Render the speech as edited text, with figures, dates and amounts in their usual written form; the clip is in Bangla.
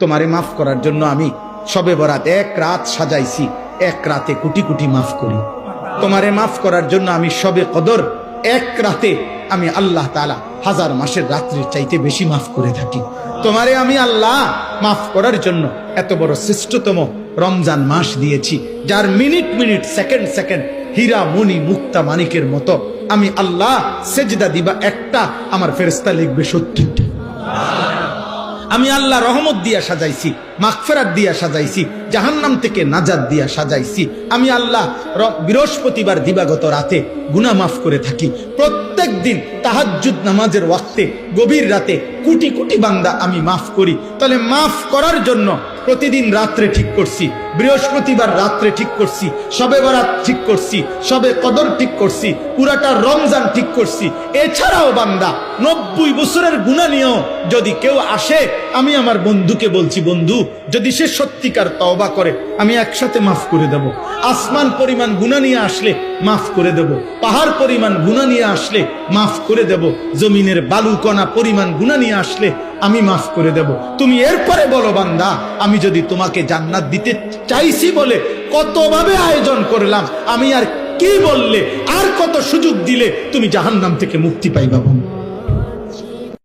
তোমারে মাফ করার জন্য আমি শবে বরাত এক রাত সাজাইছি, এক রাতে কোটি কোটি মাফ করি। তোমারে মাফ করার জন্য আমি শবে কদর এক রাতে আমি আল্লাহ তাআলা 1000 মাসের রাত্রির চাইতে বেশি মাফ করে থাকি। তোমারে আমি আল্লাহ মাফ করার জন্য এত বড় শ্রেষ্ঠতম রমজান মাস দিয়েছি, যার মিনিট মিনিট সেকেন্ড সেকেন্ড হীরা মণি মুক্তা মানিকের মতো আমি আল্লাহ সেজদা দিবা একটা, আমার ফেরেশতা লিখবে 70টা। আমি আল্লাহ রহমত দিয়া সাজাইছি, মাগফিরাত দিয়া সাজাইছি, জাহান্নাম থেকে নাজাত দিয়া সাজাইছি। আমি আল্লাহ বৃহস্পতিবার দিবাগত রাতে গুনাহ মাফ করে থাকি। প্রত্যেক দিন তাহাজ্জুদ নামাজের ওয়াক্তে গভীর রাতে কোটি কোটি বান্দা আমি মাফ করি। তাহলে মাফ করার জন্য প্রতিদিন রাত্রে ঠিক করছি, বৃহস্পতিবার রাত্রে ঠিক করছি, শবে বরাত ঠিক করছি, শবে কদর ঠিক করছি, পুরাটা রমজান ঠিক করছি। এছাড়াও বান্দা 90 বছরের গুনাহ নিয়েও যদি কেউ আসে, আমি আমার বন্ধুকে বলছি, বন্ধু যদি সে সত্যিকার তওবা করে আমি একসাথে মাফ করে দেব। আসমান পরিমাণ গুনাহ নিয়ে আসলে মাফ করে দেব, পাহাড় পরিমাণ গুনাহ নিয়ে আসলে মাফ করে দেব, জমিনের বালুকণা পরিমাণ গুনাহ নিয়ে আসলে আমি মাফ করে দেব। তুমি এরপরে বলো বান্দা, আমি যদি তোমাকে জান্নাত দিতে চাইছি বলে কতভাবে আয়োজন করলাম, আমি আর কি বললে, আর কত সুযোগ দিলে তুমি জাহান্নাম থেকে মুক্তি পাইবা।